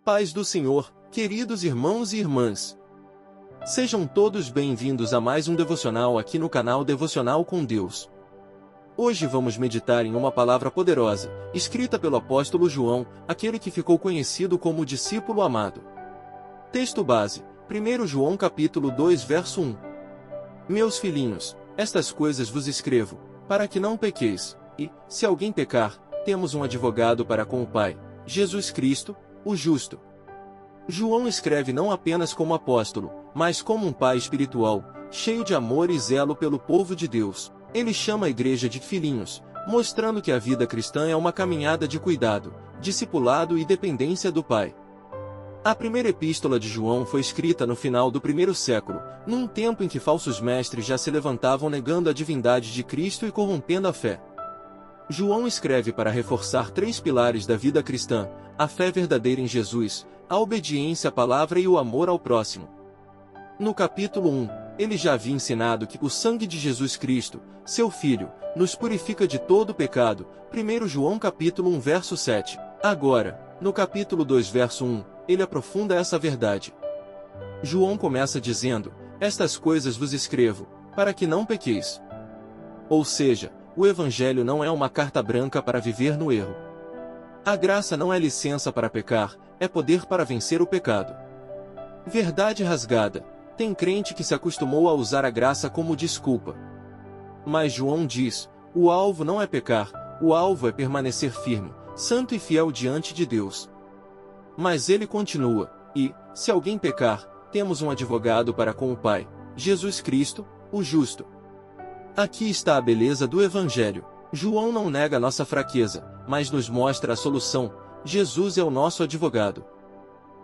paz do Senhor, queridos irmãos e irmãs. Sejam todos bem-vindos a mais um devocional aqui no canal Devocional com Deus. Hoje vamos meditar em uma palavra poderosa, escrita pelo apóstolo João, aquele que ficou conhecido como o discípulo amado. Texto base, 1 João capítulo 2 verso 1. Meus filhinhos, estas coisas vos escrevo, para que não pequeis, e, se alguém pecar, temos um advogado para com o Pai, Jesus Cristo, o justo. João escreve não apenas como apóstolo, mas como um pai espiritual, cheio de amor e zelo pelo povo de Deus. Ele chama a igreja de filhinhos, mostrando que a vida cristã é uma caminhada de cuidado, discipulado e dependência do Pai. A primeira epístola de João foi escrita no final do primeiro século, num tempo em que falsos mestres já se levantavam negando a divindade de Cristo e corrompendo a fé. João escreve para reforçar 3 pilares da vida cristã: a fé verdadeira em Jesus, a obediência à palavra e o amor ao próximo. No capítulo 1, ele já havia ensinado que o sangue de Jesus Cristo, seu Filho, nos purifica de todo pecado, 1 João capítulo 1 verso 7. Agora, no capítulo 2 verso 1, ele aprofunda essa verdade. João começa dizendo: estas coisas vos escrevo, para que não pequeis. Ou seja, o Evangelho não é uma carta branca para viver no erro. A graça não é licença para pecar, é poder para vencer o pecado. Verdade rasgada. Tem crente que se acostumou a usar a graça como desculpa. Mas João diz: o alvo não é pecar, o alvo é permanecer firme, santo e fiel diante de Deus. Mas ele continua: e, se alguém pecar, temos um advogado para com o Pai, Jesus Cristo, o justo. Aqui está a beleza do Evangelho. João não nega nossa fraqueza, mas nos mostra a solução: Jesus é o nosso advogado.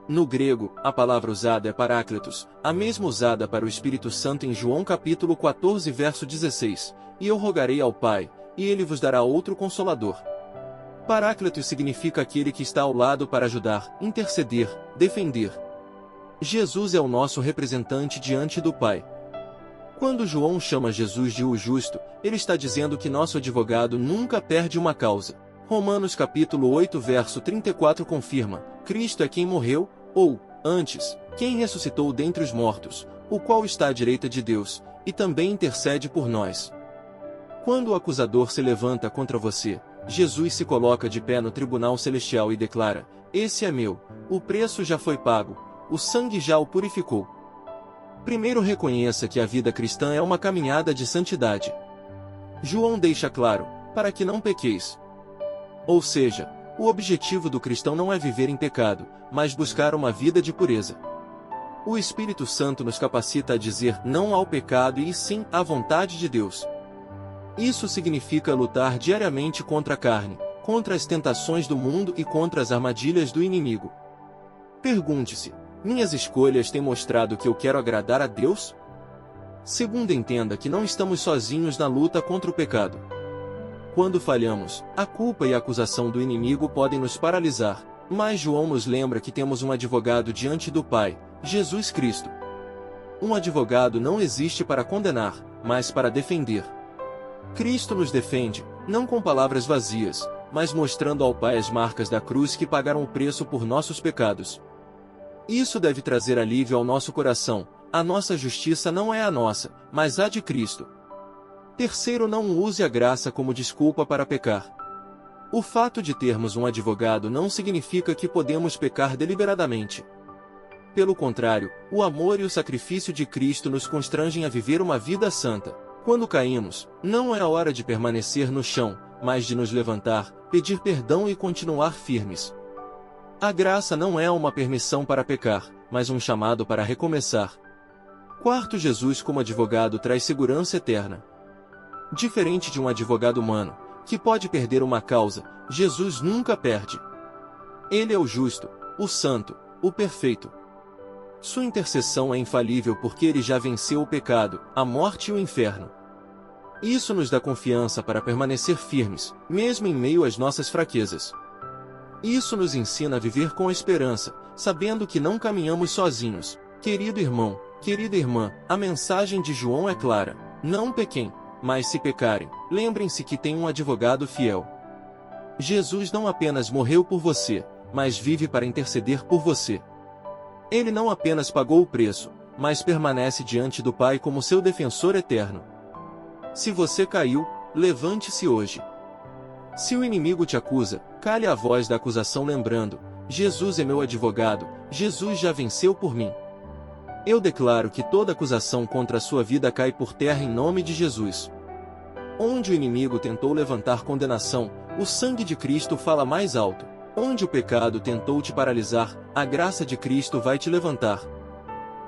No grego, a palavra usada é paráclitos, a mesma usada para o Espírito Santo em João capítulo 14 verso 16, e eu rogarei ao Pai, e ele vos dará outro Consolador. Paráclitos significa aquele que está ao lado para ajudar, interceder, defender. Jesus é o nosso representante diante do Pai. Quando João chama Jesus de o justo, ele está dizendo que nosso advogado nunca perde uma causa. Romanos capítulo 8 verso 34 confirma: Cristo é quem morreu, ou, antes, quem ressuscitou dentre os mortos, o qual está à direita de Deus, e também intercede por nós. Quando o acusador se levanta contra você, Jesus se coloca de pé no tribunal celestial e declara: esse é meu, o preço já foi pago, o sangue já o purificou. Primeiro reconheça que a vida cristã é uma caminhada de santidade. João deixa claro: para que não pequeis. Ou seja, o objetivo do cristão não é viver em pecado, mas buscar uma vida de pureza. O Espírito Santo nos capacita a dizer não ao pecado e sim à vontade de Deus. Isso significa lutar diariamente contra a carne, contra as tentações do mundo e contra as armadilhas do inimigo. Pergunte-se: minhas escolhas têm mostrado que eu quero agradar a Deus? Segundo, entenda que não estamos sozinhos na luta contra o pecado. Quando falhamos, a culpa e a acusação do inimigo podem nos paralisar, mas João nos lembra que temos um advogado diante do Pai, Jesus Cristo. Um advogado não existe para condenar, mas para defender. Cristo nos defende, não com palavras vazias, mas mostrando ao Pai as marcas da cruz que pagaram o preço por nossos pecados. Isso deve trazer alívio ao nosso coração. A nossa justiça não é a nossa, mas a de Cristo. Terceiro, não use a graça como desculpa para pecar. O fato de termos um advogado não significa que podemos pecar deliberadamente. Pelo contrário, o amor e o sacrifício de Cristo nos constrangem a viver uma vida santa. Quando caímos, não é a hora de permanecer no chão, mas de nos levantar, pedir perdão e continuar firmes. A graça não é uma permissão para pecar, mas um chamado para recomeçar. Quarto, Jesus como advogado traz segurança eterna. Diferente de um advogado humano, que pode perder uma causa, Jesus nunca perde. Ele é o justo, o santo, o perfeito. Sua intercessão é infalível porque ele já venceu o pecado, a morte e o inferno. Isso nos dá confiança para permanecer firmes, mesmo em meio às nossas fraquezas. Isso nos ensina a viver com esperança, sabendo que não caminhamos sozinhos. Querido irmão, querida irmã, a mensagem de João é clara: não pequem. Mas se pecarem, lembrem-se que tem um advogado fiel. Jesus não apenas morreu por você, mas vive para interceder por você. Ele não apenas pagou o preço, mas permanece diante do Pai como seu defensor eterno. Se você caiu, levante-se hoje. Se o inimigo te acusa, cale a voz da acusação lembrando: Jesus é meu advogado, Jesus já venceu por mim. Eu declaro que toda acusação contra a sua vida cai por terra em nome de Jesus. Onde o inimigo tentou levantar condenação, o sangue de Cristo fala mais alto. Onde o pecado tentou te paralisar, a graça de Cristo vai te levantar.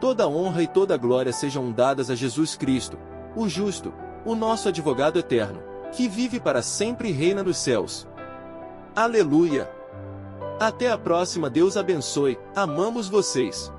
Toda honra e toda glória sejam dadas a Jesus Cristo, o justo, o nosso advogado eterno, que vive para sempre e reina nos céus. Aleluia! Até a próxima, Deus abençoe, amamos vocês!